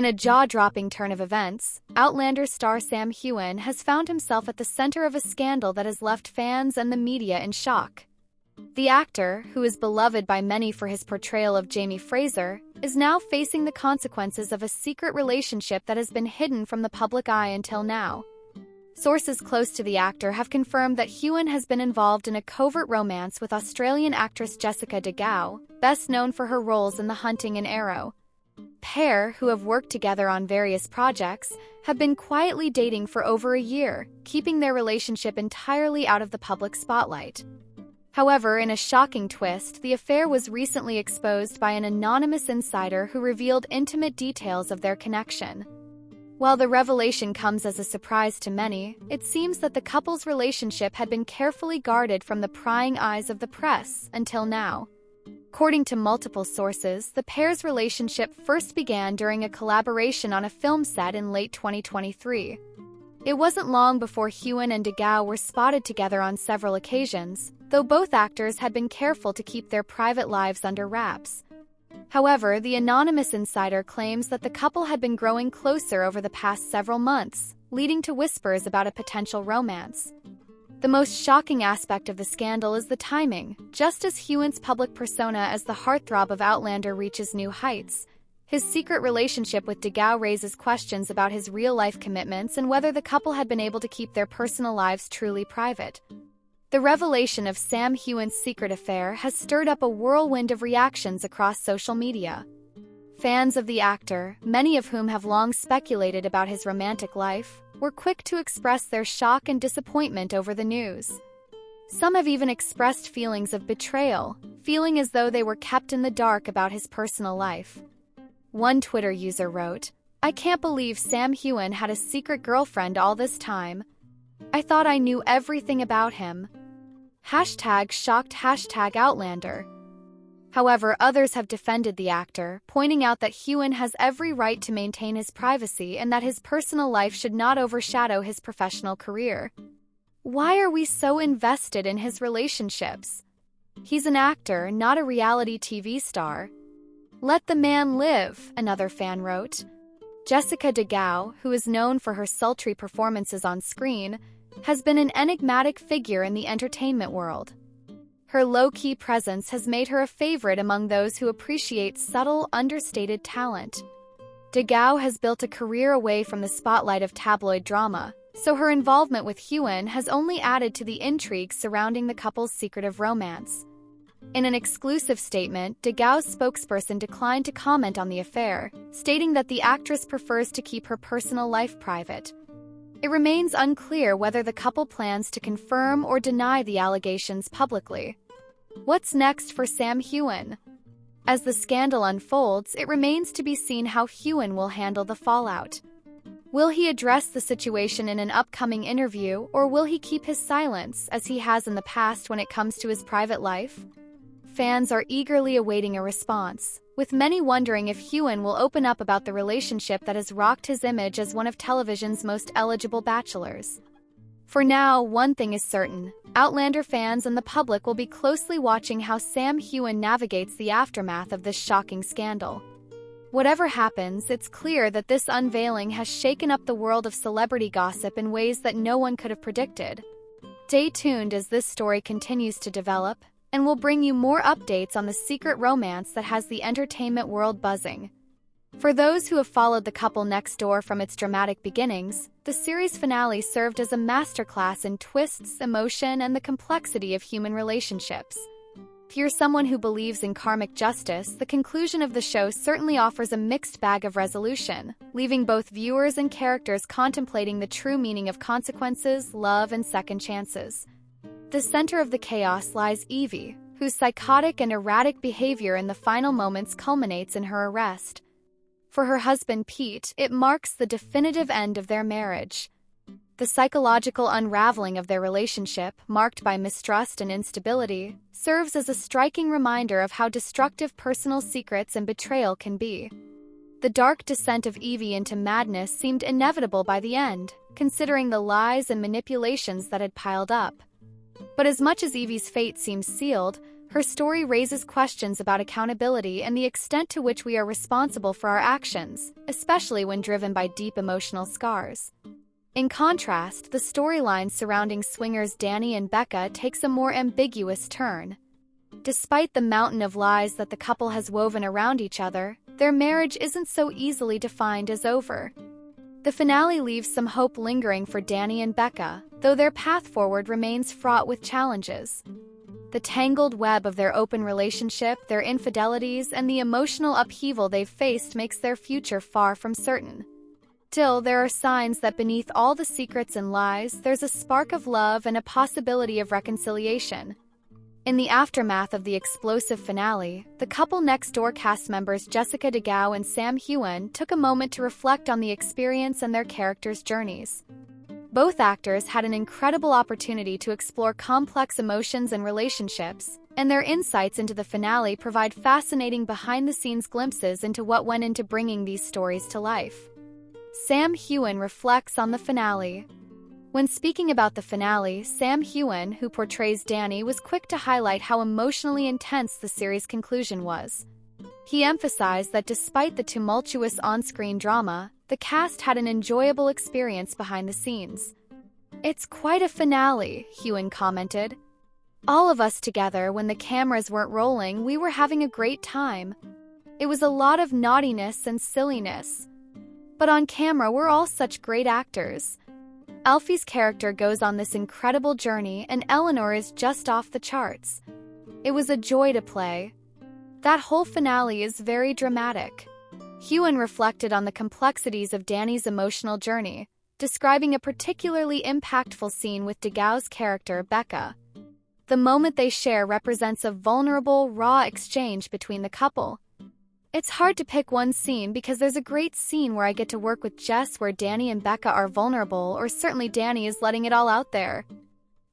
In a jaw-dropping turn of events, Outlander star Sam Heughan has found himself at the center of a scandal that has left fans and the media in shock. The actor, who is beloved by many for his portrayal of Jamie Fraser, is now facing the consequences of a secret relationship that has been hidden from the public eye until now. Sources close to the actor have confirmed that Heughan has been involved in a covert romance with Australian actress Jessica DeGao, best known for her roles in The Hunting and Arrow. Pair, who have worked together on various projects, have been quietly dating for over a year, keeping their relationship entirely out of the public spotlight. However, in a shocking twist, the affair was recently exposed by an anonymous insider who revealed intimate details of their connection. While the revelation comes as a surprise to many, it seems that the couple's relationship had been carefully guarded from the prying eyes of the press until now. According to multiple sources, the pair's relationship first began during a collaboration on a film set in late 2023. It wasn't long before Heughan and DeGao were spotted together on several occasions, though both actors had been careful to keep their private lives under wraps. However, the anonymous insider claims that the couple had been growing closer over the past several months, leading to whispers about a potential romance. The most shocking aspect of the scandal is the timing. Just as Heughan's public persona as the heartthrob of Outlander reaches new heights, his secret relationship with DeGao raises questions about his real-life commitments and whether the couple had been able to keep their personal lives truly private. The revelation of Sam Heughan's secret affair has stirred up a whirlwind of reactions across social media. Fans of the actor, many of whom have long speculated about his romantic life, were quick to express their shock and disappointment over the news. Some have even expressed feelings of betrayal, feeling as though they were kept in the dark about his personal life. One Twitter user wrote, "I can't believe Sam Heughan had a secret girlfriend all this time. I thought I knew everything about him. #shocked #Outlander." However, others have defended the actor, pointing out that Heughan has every right to maintain his privacy and that his personal life should not overshadow his professional career. Why are we so invested in his relationships? He's an actor, not a reality TV star. Let the man live, another fan wrote. Jessica DeGao, who is known for her sultry performances on screen, has been an enigmatic figure in the entertainment world. Her low-key presence has made her a favorite among those who appreciate subtle, understated talent. DeGao has built a career away from the spotlight of tabloid drama, so her involvement with Heughan has only added to the intrigue surrounding the couple's secretive romance. In an exclusive statement, DeGao's spokesperson declined to comment on the affair, stating that the actress prefers to keep her personal life private. It remains unclear whether the couple plans to confirm or deny the allegations publicly. What's next for Sam Heughan? As the scandal unfolds, it remains to be seen how Heughan will handle the fallout. Will he address the situation in an upcoming interview, or will he keep his silence, as he has in the past when it comes to his private life? Fans are eagerly awaiting a response, with many wondering if Heughan will open up about the relationship that has rocked his image as one of television's most eligible bachelors. For now, one thing is certain: Outlander fans and the public will be closely watching how Sam Heughan navigates the aftermath of this shocking scandal. Whatever happens, it's clear that this unveiling has shaken up the world of celebrity gossip in ways that no one could have predicted. Stay tuned as this story continues to develop, and we'll bring you more updates on the secret romance that has the entertainment world buzzing. For those who have followed the couple next door from its dramatic beginnings, the series finale served as a masterclass in twists, emotion, and the complexity of human relationships. If you're someone who believes in karmic justice, the conclusion of the show certainly offers a mixed bag of resolution, leaving both viewers and characters contemplating the true meaning of consequences, love, and second chances. The center of the chaos lies Evie, whose psychotic and erratic behavior in the final moments culminates in her arrest. For her husband Pete, it marks the definitive end of their marriage. The psychological unraveling of their relationship, marked by mistrust and instability, serves as a striking reminder of how destructive personal secrets and betrayal can be. The dark descent of Evie into madness seemed inevitable by the end, considering the lies and manipulations that had piled up. But as much as Evie's fate seems sealed, Her story raises questions about accountability and the extent to which we are responsible for our actions, especially when driven by deep emotional scars. In contrast, the storyline surrounding swingers Danny and Becca takes a more ambiguous turn. Despite the mountain of lies that the couple has woven around each other, their marriage isn't so easily defined as over. The finale leaves some hope lingering for Danny and Becca, though their path forward remains fraught with challenges. The tangled web of their open relationship, their infidelities, and the emotional upheaval they've faced makes their future far from certain. Still, there are signs that beneath all the secrets and lies, there's a spark of love and a possibility of reconciliation. In the aftermath of the explosive finale, the couple Next Door cast members Jessica DeGao and Sam Heughan took a moment to reflect on the experience and their characters' journeys. Both actors had an incredible opportunity to explore complex emotions and relationships, and their insights into the finale provide fascinating behind-the-scenes glimpses into what went into bringing these stories to life. Sam Heughan reflects on the finale. When speaking about the finale, Sam Heughan, who portrays Danny, was quick to highlight how emotionally intense the series' conclusion was. He emphasized that despite the tumultuous on-screen drama, the cast had an enjoyable experience behind the scenes. "It's quite a finale," Heughan commented. "All of us together, when the cameras weren't rolling, we were having a great time. It was a lot of naughtiness and silliness. But on camera, we're all such great actors." Alfie's character goes on this incredible journey, and Eleanor is just off the charts. "It was a joy to play. That whole finale is very dramatic." Heughan reflected on the complexities of Danny's emotional journey, describing a particularly impactful scene with DeGao's character, Becca. The moment they share represents a vulnerable, raw exchange between the couple. "It's hard to pick one scene because there's a great scene where I get to work with Jess where Danny and Becca are vulnerable, or certainly Danny is letting it all out there.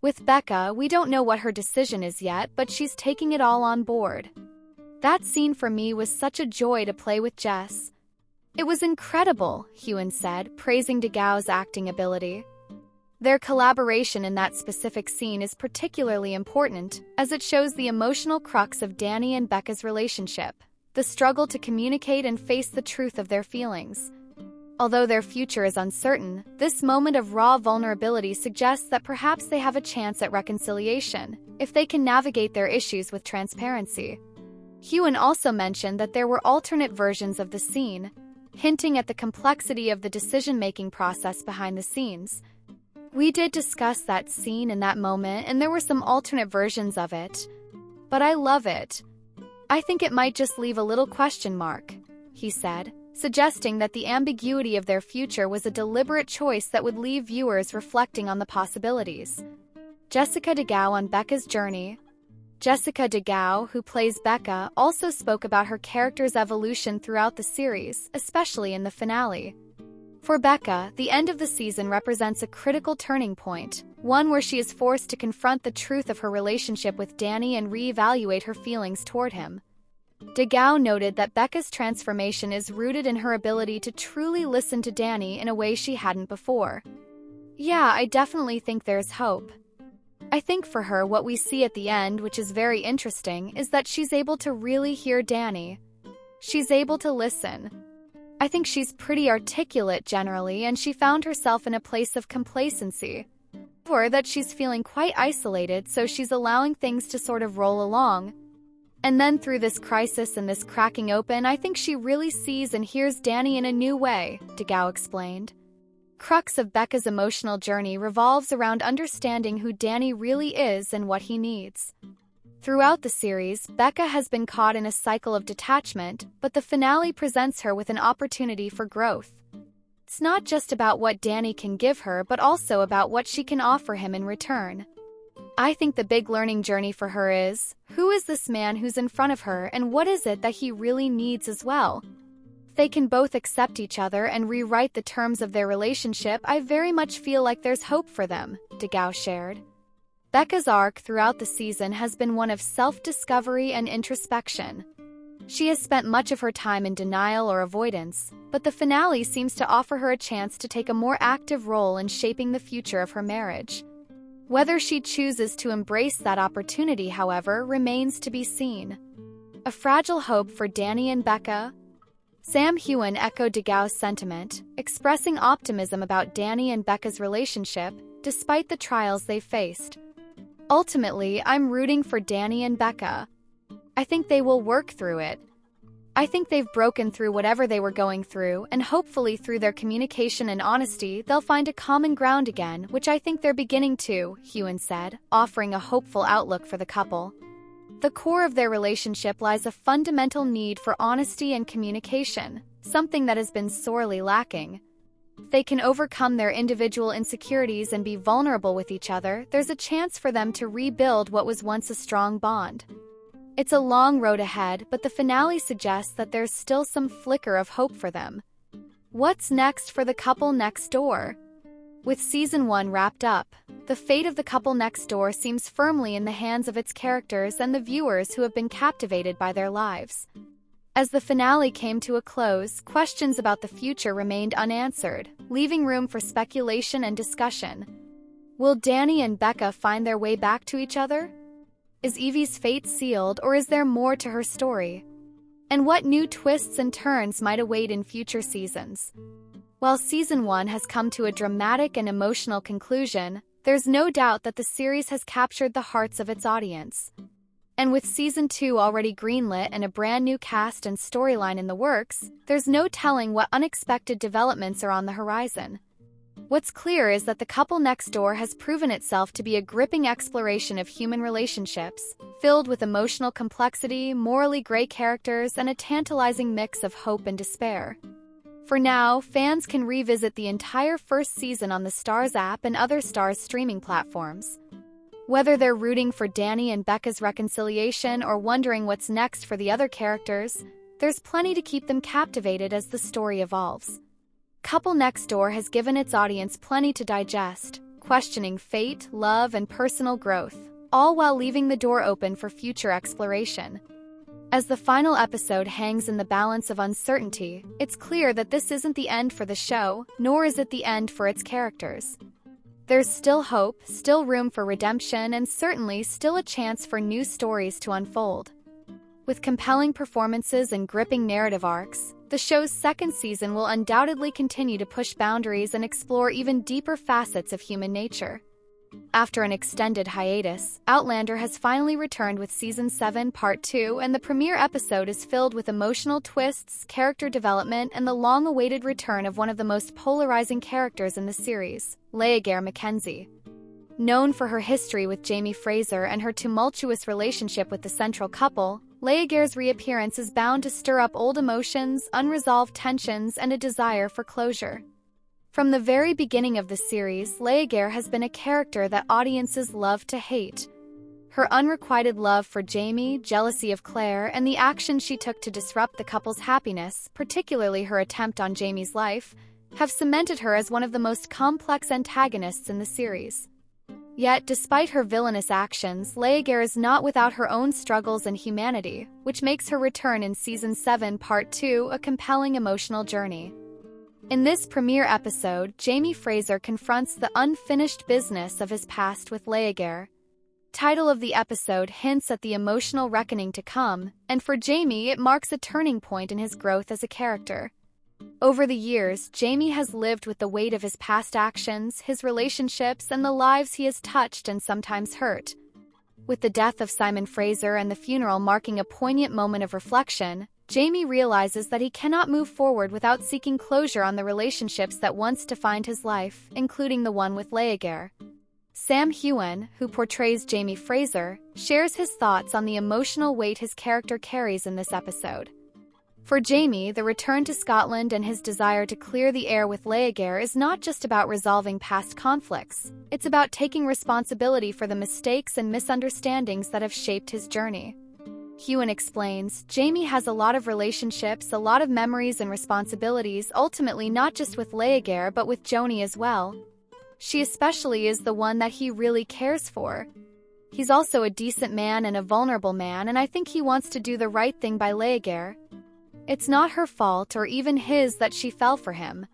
With Becca, we don't know what her decision is yet, but she's taking it all on board. That scene for me was such a joy to play with Jess." "It was incredible," Heughan said, praising DeGao's acting ability. Their collaboration in that specific scene is particularly important, as it shows the emotional crux of Danny and Becca's relationship, the struggle to communicate and face the truth of their feelings. Although their future is uncertain, this moment of raw vulnerability suggests that perhaps they have a chance at reconciliation, if they can navigate their issues with transparency. Heughan also mentioned that there were alternate versions of the scene, hinting at the complexity of the decision-making process behind the scenes. "We did discuss that scene in that moment, and there were some alternate versions of it. But I love it. I think it might just leave a little question mark," he said, suggesting that the ambiguity of their future was a deliberate choice that would leave viewers reflecting on the possibilities. Jessica DeGao on Becca's journey. Jessica DeGao, who plays Becca, also spoke about her character's evolution throughout the series, especially in the finale. For Becca, the end of the season represents a critical turning point, one where she is forced to confront the truth of her relationship with Danny and reevaluate her feelings toward him. DeGao noted that Becca's transformation is rooted in her ability to truly listen to Danny in a way she hadn't before. "Yeah, I definitely think there's hope. I think for her, what we see at the end, which is very interesting, is that she's able to really hear Danny. She's able to listen. I think she's pretty articulate generally, and she found herself in a place of complacency. Or that she's feeling quite isolated, so she's allowing things to sort of roll along. And then through this crisis and this cracking open, I think she really sees and hears Danny in a new way," DeGao explained. Crux of Becca's emotional journey revolves around understanding who Danny really is and what he needs. Throughout the series, Becca has been caught in a cycle of detachment, but the finale presents her with an opportunity for growth. It's not just about what Danny can give her, but also about what she can offer him in return. I think the big learning journey for her is, who is this man who's in front of her, and what is it that he really needs as well? They can both accept each other and rewrite the terms of their relationship. I very much feel like there's hope for them, DeGao shared. Becca's arc throughout the season has been one of self-discovery and introspection. She has spent much of her time in denial or avoidance, but the finale seems to offer her a chance to take a more active role in shaping the future of her marriage. Whether she chooses to embrace that opportunity, however, remains to be seen. A fragile hope for Danny and Becca. Sam Heughan echoed DeGau's sentiment, expressing optimism about Danny and Becca's relationship, despite the trials they faced. Ultimately, I'm rooting for Danny and Becca. I think they will work through it. I think they've broken through whatever they were going through, and hopefully through their communication and honesty, they'll find a common ground again, which I think they're beginning to, Heughan said, offering a hopeful outlook for the couple. The core of their relationship lies a fundamental need for honesty and communication, something that has been sorely lacking. If they can overcome their individual insecurities and be vulnerable with each other, there's a chance for them to rebuild what was once a strong bond. It's a long road ahead, but the finale suggests that there's still some flicker of hope for them. What's next for the couple next door? With Season 1 wrapped up, the fate of the couple next door seems firmly in the hands of its characters and the viewers who have been captivated by their lives. As the finale came to a close, questions about the future remained unanswered, leaving room for speculation and discussion. Will Danny and Becca find their way back to each other? Is Evie's fate sealed, or is there more to her story? And what new twists and turns might await in future seasons? While Season 1 has come to a dramatic and emotional conclusion, there's no doubt that the series has captured the hearts of its audience. And with Season 2 already greenlit and a brand new cast and storyline in the works, there's no telling what unexpected developments are on the horizon. What's clear is that The Couple Next Door has proven itself to be a gripping exploration of human relationships, filled with emotional complexity, morally gray characters, and a tantalizing mix of hope and despair. For now, fans can revisit the entire first season on the Starz app and other Starz streaming platforms. Whether they're rooting for Danny and Becca's reconciliation or wondering what's next for the other characters, there's plenty to keep them captivated as the story evolves. Couple Next Door has given its audience plenty to digest, questioning fate, love, and personal growth, all while leaving the door open for future exploration. As the final episode hangs in the balance of uncertainty, it's clear that this isn't the end for the show, nor is it the end for its characters. There's still hope, still room for redemption, and certainly still a chance for new stories to unfold. With compelling performances and gripping narrative arcs, the show's second season will undoubtedly continue to push boundaries and explore even deeper facets of human nature. After an extended hiatus, Outlander has finally returned with Season 7 Part 2, and the premiere episode is filled with emotional twists, character development, and the long-awaited return of one of the most polarizing characters in the series, Leah Mackenzie. Known for her history with Jamie Fraser and her tumultuous relationship with the central couple, Leah's reappearance is bound to stir up old emotions, unresolved tensions, and a desire for closure. From the very beginning of the series, Leah has been a character that audiences love to hate. Her unrequited love for Jamie, jealousy of Claire, and the action she took to disrupt the couple's happiness, particularly her attempt on Jamie's life, have cemented her as one of the most complex antagonists in the series. Yet, despite her villainous actions, Leah is not without her own struggles and humanity, which makes her return in Season 7 Part 2 a compelling emotional journey. In this premiere episode, Jamie Fraser confronts the unfinished business of his past with Leah. Title of the episode hints at the emotional reckoning to come, and for Jamie it marks a turning point in his growth as a character. Over the years, Jamie has lived with the weight of his past actions, his relationships, and the lives he has touched and sometimes hurt. With the death of Simon Fraser and the funeral marking a poignant moment of reflection, Jamie realizes that he cannot move forward without seeking closure on the relationships that once defined his life, including the one with Leah. Sam Heughan, who portrays Jamie Fraser, shares his thoughts on the emotional weight his character carries in this episode. For Jamie, the return to Scotland and his desire to clear the air with Leah is not just about resolving past conflicts. It's about taking responsibility for the mistakes and misunderstandings that have shaped his journey. Heughan explains, Jamie has a lot of relationships, a lot of memories and responsibilities, ultimately not just with Leah but with Joni as well. She especially is the one that he really cares for. He's also a decent man and a vulnerable man, and I think he wants to do the right thing by Leah. It's not her fault or even his that she fell for him.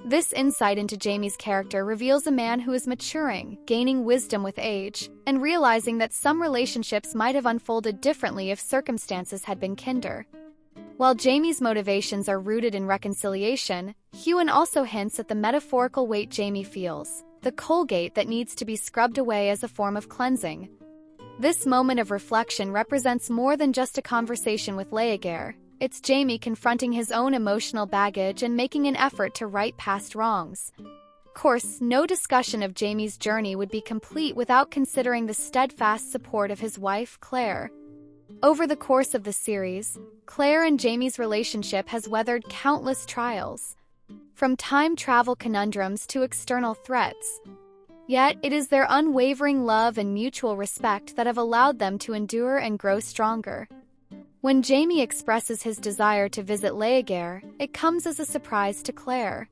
This insight into Jamie's character reveals a man who is maturing, gaining wisdom with age, and realizing that some relationships might have unfolded differently if circumstances had been kinder. While Jamie's motivations are rooted in reconciliation, Heughan also hints at the metaphorical weight Jamie feels, the Colgate that needs to be scrubbed away as a form of cleansing. This moment of reflection represents more than just a conversation with Leaguer. It's Jamie confronting his own emotional baggage and making an effort to right past wrongs. Of course, no discussion of Jamie's journey would be complete without considering the steadfast support of his wife, Claire. Over the course of the series, Claire and Jamie's relationship has weathered countless trials, from time travel conundrums to external threats. Yet, it is their unwavering love and mutual respect that have allowed them to endure and grow stronger. When Jamie expresses his desire to visit Leaguer, it comes as a surprise to Claire.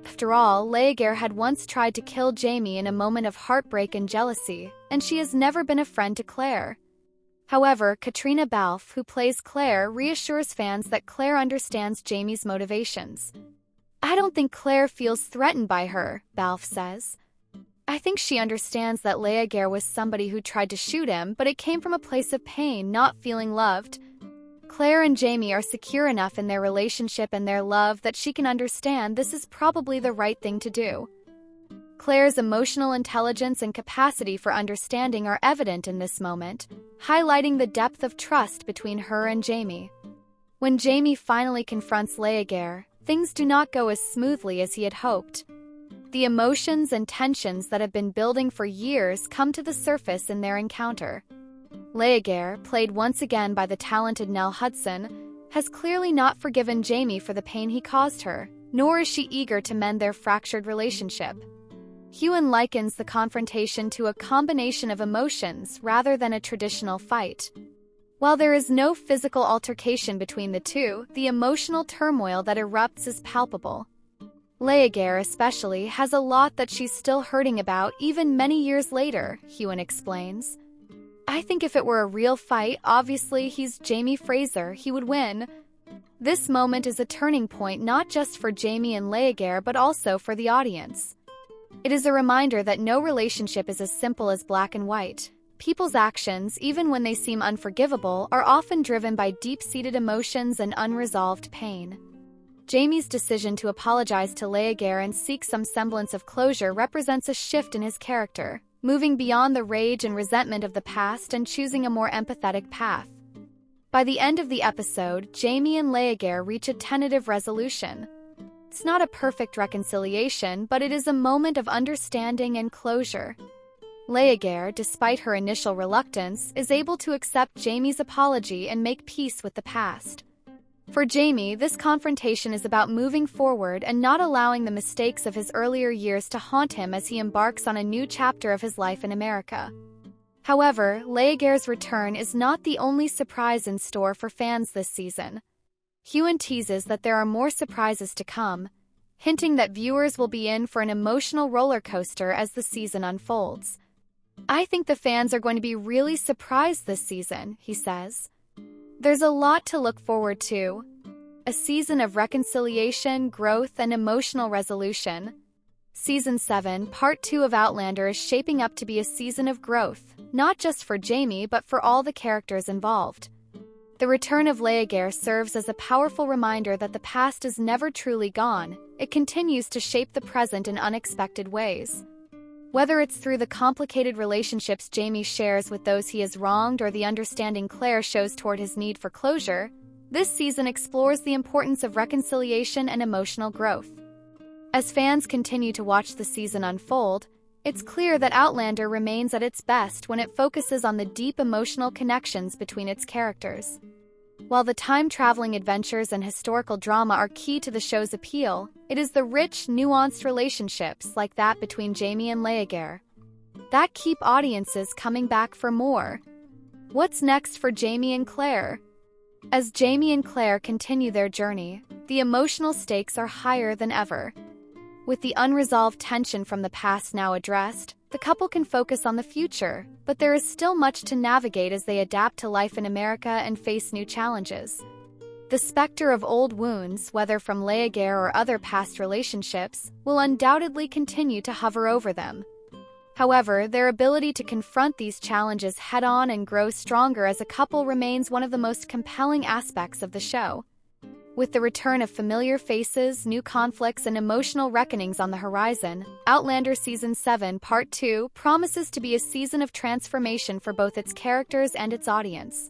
After all, Leaguer had once tried to kill Jamie in a moment of heartbreak and jealousy, and she has never been a friend to Claire. However, Katrina Balfe, who plays Claire, reassures fans that Claire understands Jamie's motivations. "I don't think Claire feels threatened by her," Balfe says. "I think she understands that Leaguer was somebody who tried to shoot him, but it came from a place of pain, not feeling loved." Claire and Jamie are secure enough in their relationship and their love that she can understand this is probably the right thing to do. Claire's emotional intelligence and capacity for understanding are evident in this moment, highlighting the depth of trust between her and Jamie. When Jamie finally confronts Leaguer, things do not go as smoothly as he had hoped. The emotions and tensions that have been building for years come to the surface in their encounter. Leaguer, played once again by the talented Nell Hudson, has clearly not forgiven Jamie for the pain he caused her, nor is she eager to mend their fractured relationship. Heughan likens the confrontation to a combination of emotions rather than a traditional fight. While there is no physical altercation between the two, the emotional turmoil that erupts is palpable. Leaguer, especially, has a lot that she's still hurting about even many years later, Heughan explains. "I think if it were a real fight, obviously he's Jamie Fraser, he would win." This moment is a turning point not just for Jamie and Leaguer but also for the audience. It is a reminder that no relationship is as simple as black and white. People's actions, even when they seem unforgivable, are often driven by deep-seated emotions and unresolved pain. Jamie's decision to apologize to Leaguer and seek some semblance of closure represents a shift in his character, moving beyond the rage and resentment of the past and choosing a more empathetic path. By the end of the episode, Jamie and Leaguer reach a tentative resolution. It's not a perfect reconciliation, but it is a moment of understanding and closure. Leaguer, despite her initial reluctance, is able to accept Jamie's apology and make peace with the past. For Jamie, this confrontation is about moving forward and not allowing the mistakes of his earlier years to haunt him as he embarks on a new chapter of his life in America. However, Leaguer's return is not the only surprise in store for fans this season. Heughan teases that there are more surprises to come, hinting that viewers will be in for an emotional roller coaster as the season unfolds. "I think the fans are going to be really surprised this season," he says. "There's a lot to look forward to. A season of reconciliation, growth, and emotional resolution. Season 7, Part 2 of Outlander is shaping up to be a season of growth, not just for Jamie but for all the characters involved. The return of Leaguer serves as a powerful reminder that the past is never truly gone. It continues to shape the present in unexpected ways. Whether it's through the complicated relationships Jamie shares with those he has wronged or the understanding Claire shows toward his need for closure, this season explores the importance of reconciliation and emotional growth. As fans continue to watch the season unfold, it's clear that Outlander remains at its best when it focuses on the deep emotional connections between its characters. While the time-traveling adventures and historical drama are key to the show's appeal, it is the rich, nuanced relationships like that between Jamie and Leaguer that keep audiences coming back for more. What's next for Jamie and Claire? As Jamie and Claire continue their journey, the emotional stakes are higher than ever. With the unresolved tension from the past now addressed, the couple can focus on the future, but there is still much to navigate as they adapt to life in America and face new challenges. The specter of old wounds, whether from Leaguer or other past relationships, will undoubtedly continue to hover over them. However, their ability to confront these challenges head-on and grow stronger as a couple remains one of the most compelling aspects of the show. With the return of familiar faces, new conflicts, and emotional reckonings on the horizon, Outlander Season 7 Part 2 promises to be a season of transformation for both its characters and its audience.